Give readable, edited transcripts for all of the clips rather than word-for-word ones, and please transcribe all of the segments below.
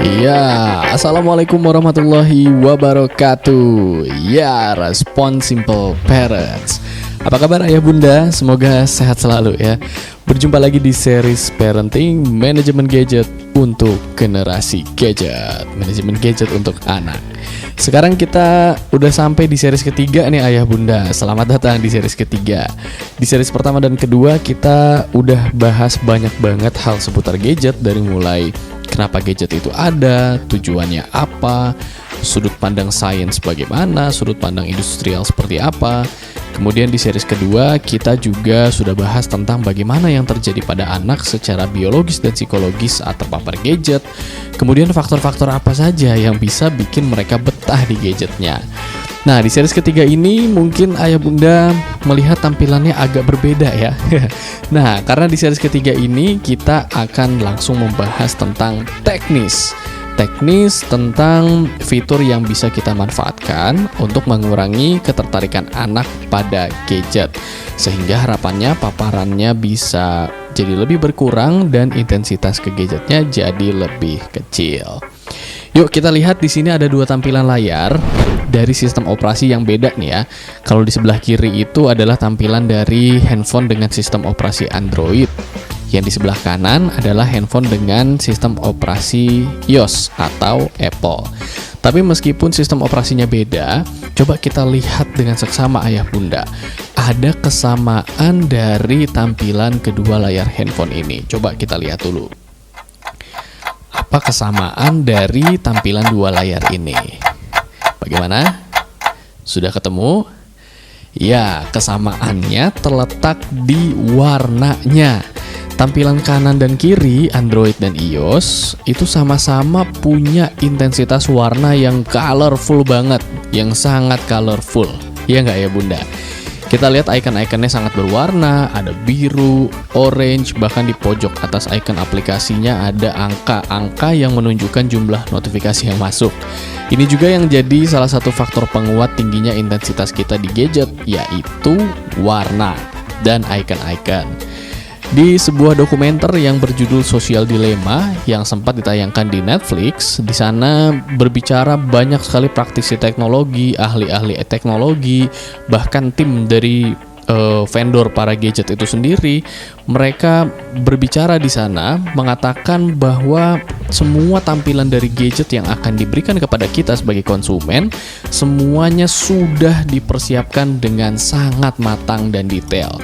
Ya, assalamualaikum warahmatullahi wabarakatuh. Ya, Responsible Parents. Apa kabar ayah bunda? Semoga sehat selalu ya. Berjumpa lagi di series Parenting Manajemen Gadget untuk Generasi Gadget. Manajemen Gadget untuk anak. Sekarang kita udah sampai di series ketiga nih ayah bunda. Selamat datang di series ketiga. Di series pertama dan kedua kita udah bahas banyak banget hal seputar gadget. Dari mulai kenapa gadget itu ada, tujuannya apa, sudut pandang sains bagaimana, sudut pandang industrial seperti apa. Kemudian di series kedua kita juga sudah bahas tentang bagaimana yang terjadi pada anak secara biologis dan psikologis atau terpapar gadget. Kemudian faktor-faktor apa saja yang bisa bikin mereka betah di gadgetnya. Nah, di series ketiga ini mungkin ayah bunda melihat tampilannya agak berbeda ya. Nah, karena di series ketiga ini kita akan langsung membahas tentang teknis tentang fitur yang bisa kita manfaatkan untuk mengurangi ketertarikan anak pada gadget, sehingga harapannya paparannya bisa jadi lebih berkurang dan intensitas ke gadgetnya jadi lebih kecil. Yuk kita lihat di sini ada dua tampilan layar dari sistem operasi yang beda nih ya. Kalau di sebelah kiri itu adalah tampilan dari handphone dengan sistem operasi Android. Yang di sebelah kanan adalah handphone dengan sistem operasi iOS atau Apple. Tapi meskipun sistem operasinya beda, coba kita lihat dengan seksama ayah bunda. Ada kesamaan dari tampilan kedua layar handphone ini. Coba kita lihat dulu. Apa kesamaan dari tampilan dua layar ini? Bagaimana? Sudah ketemu? Ya, kesamaannya terletak di warnanya. Tampilan kanan dan kiri, Android dan iOS, itu sama-sama punya intensitas warna yang colorful banget, yang sangat colorful. Ya nggak ya bunda? Kita lihat icon-iconnya sangat berwarna, ada biru, orange, bahkan di pojok atas icon aplikasinya ada angka-angka yang menunjukkan jumlah notifikasi yang masuk. Ini juga yang jadi salah satu faktor penguat tingginya intensitas kita di gadget, yaitu warna dan icon-icon. Di sebuah dokumenter yang berjudul Social Dilemma yang sempat ditayangkan di Netflix, di sana berbicara banyak sekali praktisi teknologi, ahli-ahli teknologi, bahkan tim dari vendor para gadget itu sendiri. Mereka berbicara di sana mengatakan bahwa semua tampilan dari gadget yang akan diberikan kepada kita sebagai konsumen semuanya sudah dipersiapkan dengan sangat matang dan detail.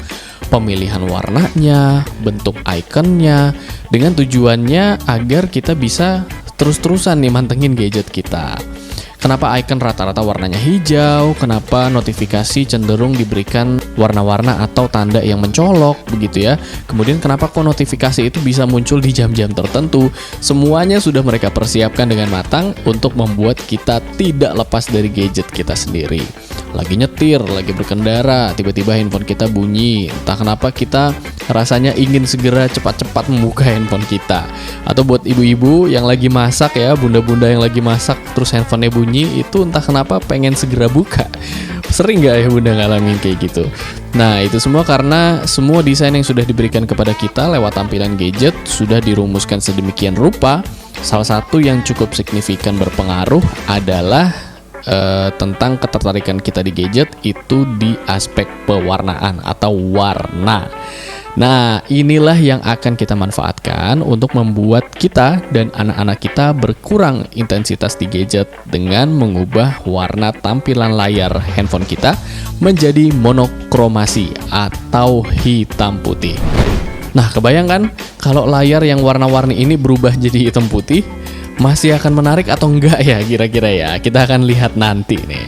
Pemilihan warnanya, bentuk ikonnya, dengan tujuannya agar kita bisa terus-terusan nih mantengin gadget kita. Kenapa icon rata-rata warnanya hijau? Kenapa notifikasi cenderung diberikan warna-warna atau tanda yang mencolok begitu ya? Kemudian kenapa kok notifikasi itu bisa muncul di jam-jam tertentu? Semuanya sudah mereka persiapkan dengan matang untuk membuat kita tidak lepas dari gadget kita sendiri. Lagi nyetir, lagi berkendara, tiba-tiba handphone kita bunyi. Entah kenapa kita rasanya ingin segera cepat-cepat membuka handphone kita. Atau buat ibu-ibu yang lagi masak ya, bunda-bunda yang lagi masak terus handphonenya bunyi, itu entah kenapa pengen segera buka. Sering gak ya bunda ngalamin kayak gitu? Nah, itu semua karena semua desain yang sudah diberikan kepada kita lewat tampilan gadget sudah dirumuskan sedemikian rupa. Salah satu yang cukup signifikan berpengaruh adalah tentang ketertarikan kita di gadget itu di aspek pewarnaan atau warna. Nah, inilah yang akan kita manfaatkan untuk membuat kita dan anak-anak kita berkurang intensitas di gadget dengan mengubah warna tampilan layar handphone kita menjadi monokromasi atau hitam putih. Nah, kebayangkan kalau layar yang warna-warni ini berubah jadi hitam putih, masih akan menarik atau enggak ya kira-kira ya? Kita akan lihat nanti nih.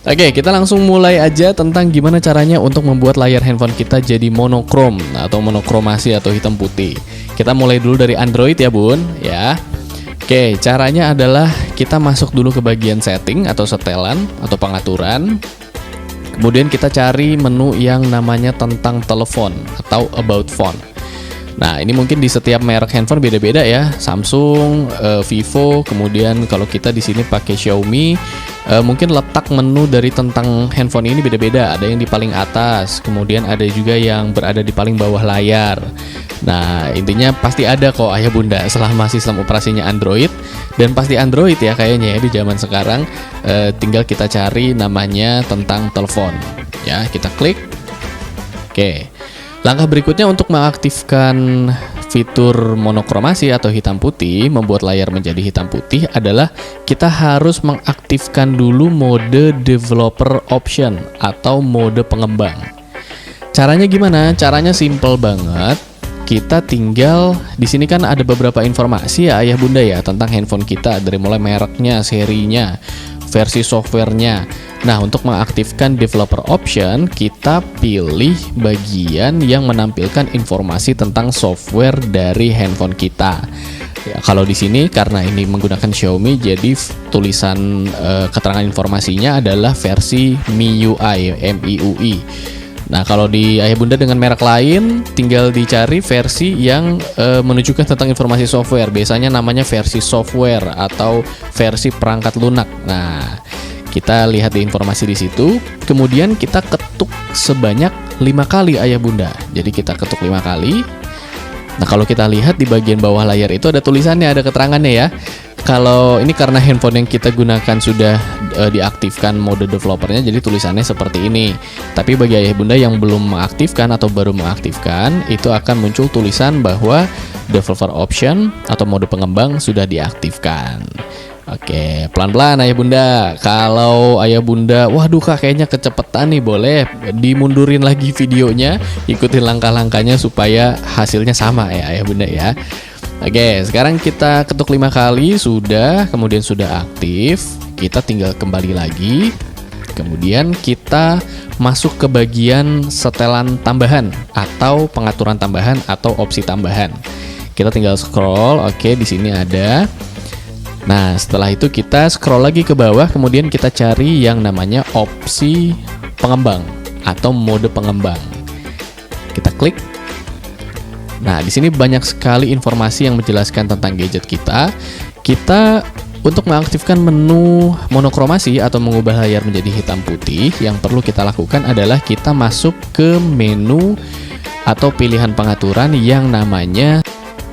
Oke, kita langsung mulai aja tentang gimana caranya untuk membuat layar handphone kita jadi monokrom atau monokromasi atau hitam putih. Kita mulai dulu dari Android ya bun ya. Oke, caranya adalah kita masuk dulu ke bagian setting atau setelan atau pengaturan. Kemudian kita cari menu yang namanya tentang telepon atau about phone. Nah, ini mungkin di setiap merek handphone beda-beda ya. Samsung, Vivo, kemudian kalau kita di sini pakai Xiaomi, mungkin letak menu dari tentang handphone ini beda-beda. Ada yang di paling atas, kemudian ada juga yang berada di paling bawah layar. Nah, intinya pasti ada kok ayah bunda selama sistem operasinya Android, dan pasti Android ya kayaknya ya di zaman sekarang. Tinggal kita cari namanya tentang telepon. Ya, kita klik. Oke. Langkah berikutnya untuk mengaktifkan fitur monokromasi atau hitam putih, membuat layar menjadi hitam putih adalah kita harus mengaktifkan dulu mode developer option atau mode pengembang. Caranya gimana? Caranya simple banget. Kita tinggal di sini kan ada beberapa informasi ya ayah bunda ya tentang handphone kita, dari mulai mereknya, serinya, versi softwarenya. Nah, untuk mengaktifkan developer option, kita pilih bagian yang menampilkan informasi tentang software dari handphone kita. Ya, kalau di sini karena ini menggunakan Xiaomi, jadi tulisan keterangan informasinya adalah versi MIUI, MIUI. Nah, kalau di ayah bunda dengan merek lain, tinggal dicari versi yang menunjukkan tentang informasi software. Biasanya namanya versi software atau versi perangkat lunak. Nah, kita lihat di informasi di situ. Kemudian kita ketuk sebanyak 5 kali ayah bunda. Jadi kita ketuk 5 kali. Nah, kalau kita lihat di bagian bawah layar itu ada tulisannya, ada keterangannya ya. Kalau ini karena handphone yang kita gunakan sudah diaktifkan mode developernya, jadi tulisannya seperti ini. Tapi bagi ayah bunda yang belum mengaktifkan atau baru mengaktifkan, itu akan muncul tulisan bahwa developer option atau mode pengembang sudah diaktifkan. Oke, pelan-pelan ayah bunda. Kalau ayah bunda, waduh kak kayaknya kecepetan nih, boleh dimundurin lagi videonya, ikutin langkah-langkahnya supaya hasilnya sama ya ayah bunda ya. Oke, sekarang kita ketuk 5 kali sudah, kemudian sudah aktif. Kita tinggal kembali lagi. Kemudian kita masuk ke bagian setelan tambahan atau pengaturan tambahan atau opsi tambahan. Kita tinggal scroll. Oke, di sini ada. Nah, setelah itu kita scroll lagi ke bawah, kemudian kita cari yang namanya opsi pengembang atau mode pengembang. Kita klik. Nah, di sini banyak sekali informasi yang menjelaskan tentang gadget kita. Kita untuk mengaktifkan menu monokromasi atau mengubah layar menjadi hitam putih, yang perlu kita lakukan adalah kita masuk ke menu atau pilihan pengaturan yang namanya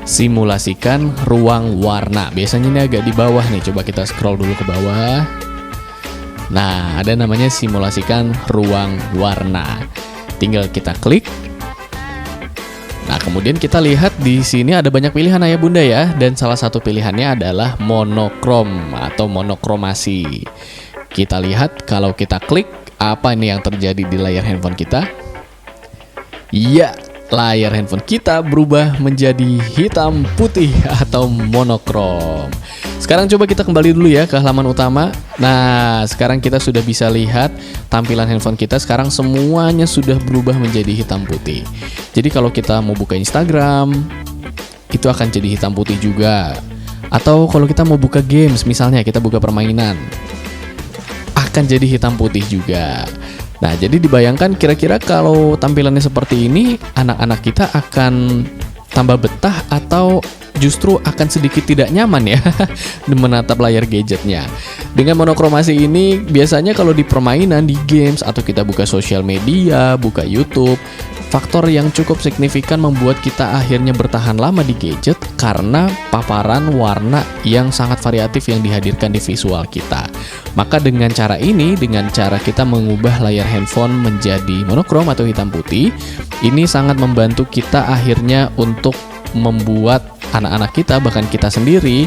simulasikan ruang warna. Biasanya ini agak di bawah nih, coba kita scroll dulu ke bawah. Nah, ada namanya simulasikan ruang warna. Tinggal kita klik. Nah, kemudian kita lihat di sini ada banyak pilihan ayah bunda ya, dan salah satu pilihannya adalah monokrom atau monokromasi. Kita lihat kalau kita klik, apa ini yang terjadi di layar handphone kita? Iya, layar handphone kita berubah menjadi hitam putih atau monokrom. Sekarang coba kita kembali dulu ya ke halaman utama. Nah, sekarang kita sudah bisa lihat tampilan handphone kita sekarang semuanya sudah berubah menjadi hitam putih. Jadi kalau kita mau buka Instagram, itu akan jadi hitam putih juga. Atau kalau kita mau buka games, misalnya kita buka permainan, akan jadi hitam putih juga. Nah, jadi dibayangkan kira-kira kalau tampilannya seperti ini, anak-anak kita akan tambah betah atau justru akan sedikit tidak nyaman ya menatap layar gadgetnya. Dengan monokromasi ini biasanya kalau di permainan, di games, atau kita buka sosial media, buka YouTube, faktor yang cukup signifikan membuat kita akhirnya bertahan lama di gadget karena paparan warna yang sangat variatif yang dihadirkan di visual kita. Maka dengan cara ini, dengan cara kita mengubah layar handphone menjadi monokrom atau hitam putih, ini sangat membantu kita akhirnya untuk membuat anak-anak kita, bahkan kita sendiri,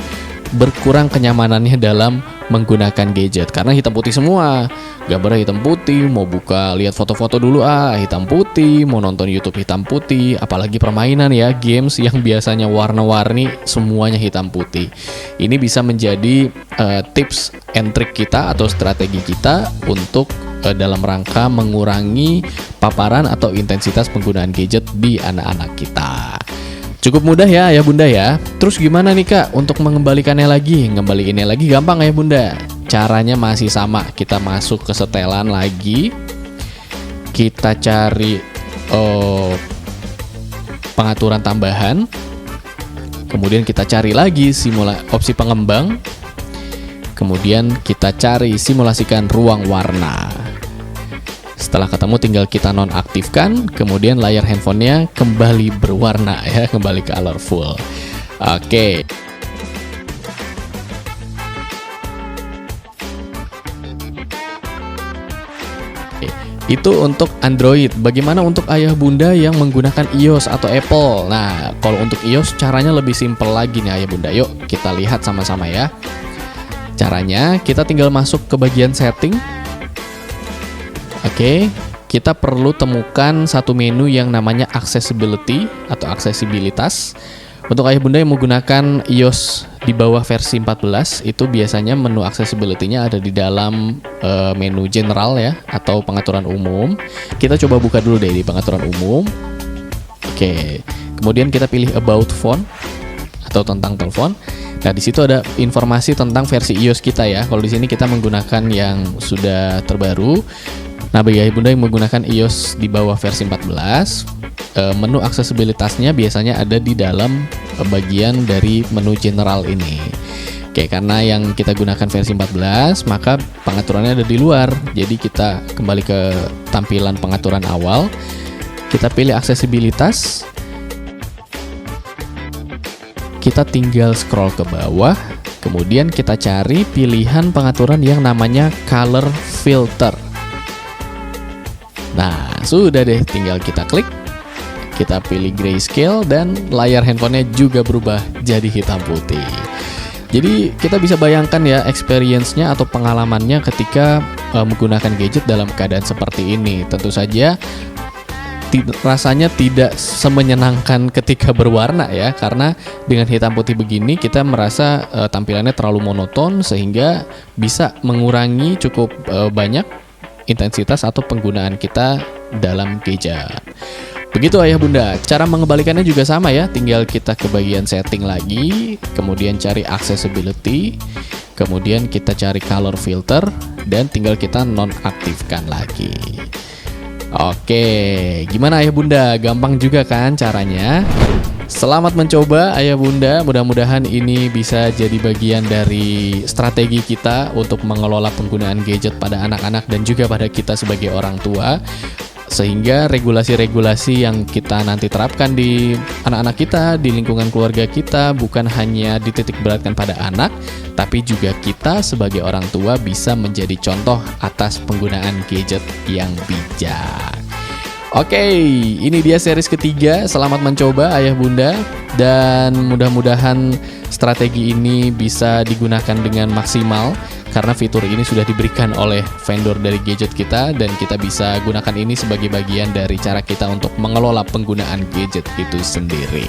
berkurang kenyamanannya dalam menggunakan gadget. Karena hitam putih semua, gambarnya hitam putih, mau buka lihat foto-foto dulu hitam putih, mau nonton YouTube hitam putih, apalagi permainan ya, games yang biasanya warna-warni semuanya hitam putih. Ini bisa menjadi tips and trick kita atau strategi kita untuk dalam rangka mengurangi paparan atau intensitas penggunaan gadget di anak-anak kita. Cukup mudah ya ayah bunda ya. Terus gimana nih kak untuk mengembalikannya lagi? Ngembaliinnya lagi gampang ayah bunda. Caranya masih sama. Kita masuk ke setelan lagi. Kita cari pengaturan tambahan. Kemudian kita cari lagi opsi pengembang. kemudian kita cari simulasikan ruang warna. Setelah ketemu tinggal kita nonaktifkan, kemudian layar handphonenya kembali berwarna ya, kembali colorful. Oke. Itu untuk Android. Bagaimana untuk ayah bunda yang menggunakan iOS atau Apple? Nah, kalau untuk iOS caranya lebih simpel lagi nih ayah bunda. Yuk kita lihat sama-sama ya. Caranya kita tinggal masuk ke bagian setting. Oke, kita perlu temukan satu menu yang namanya accessibility atau aksesibilitas. Untuk ayah bunda yang menggunakan iOS di bawah versi 14, itu biasanya menu accessibility-nya ada di dalam menu general ya, atau pengaturan umum. Kita coba buka dulu deh di pengaturan umum. Oke, kemudian kita pilih about phone atau tentang telepon. Nah, di situ ada informasi tentang versi iOS kita ya. Kalau di sini kita menggunakan yang sudah terbaru. Nah, bagi ayah bunda yang menggunakan iOS di bawah versi 14, menu aksesibilitasnya biasanya ada di dalam bagian dari menu general ini. Oke, karena yang kita gunakan versi 14, maka pengaturannya ada di luar. Jadi kita kembali ke tampilan pengaturan awal. Kita pilih aksesibilitas. Kita tinggal scroll ke bawah. Kemudian kita cari pilihan pengaturan yang namanya color filter. Nah, sudah deh, tinggal kita klik. Kita pilih grayscale dan layar handphonenya juga berubah jadi hitam putih. Jadi kita bisa bayangkan ya experience-nya atau pengalamannya ketika menggunakan gadget dalam keadaan seperti ini. Tentu saja rasanya tidak semenyenangkan ketika berwarna ya, karena dengan hitam putih begini kita merasa tampilannya terlalu monoton sehingga bisa mengurangi cukup banyak intensitas atau penggunaan kita dalam gadget. Begitu ayah bunda, cara mengembalikannya juga sama ya, tinggal kita ke bagian setting lagi, kemudian cari accessibility, kemudian kita cari color filter, dan tinggal kita nonaktifkan lagi. Oke, gimana ayah bunda? Gampang juga kan caranya? Selamat mencoba ayah bunda, mudah-mudahan ini bisa jadi bagian dari strategi kita untuk mengelola penggunaan gadget pada anak-anak dan juga pada kita sebagai orang tua, sehingga regulasi-regulasi yang kita nanti terapkan di anak-anak kita, di lingkungan keluarga kita, bukan hanya dititik beratkan pada anak, tapi juga kita sebagai orang tua bisa menjadi contoh atas penggunaan gadget yang bijak. Oke, ini dia series ketiga. Selamat mencoba ayah bunda, dan mudah-mudahan strategi ini bisa digunakan dengan maksimal, karena fitur ini sudah diberikan oleh vendor dari gadget kita, dan kita bisa gunakan ini sebagai bagian dari cara kita untuk mengelola penggunaan gadget itu sendiri.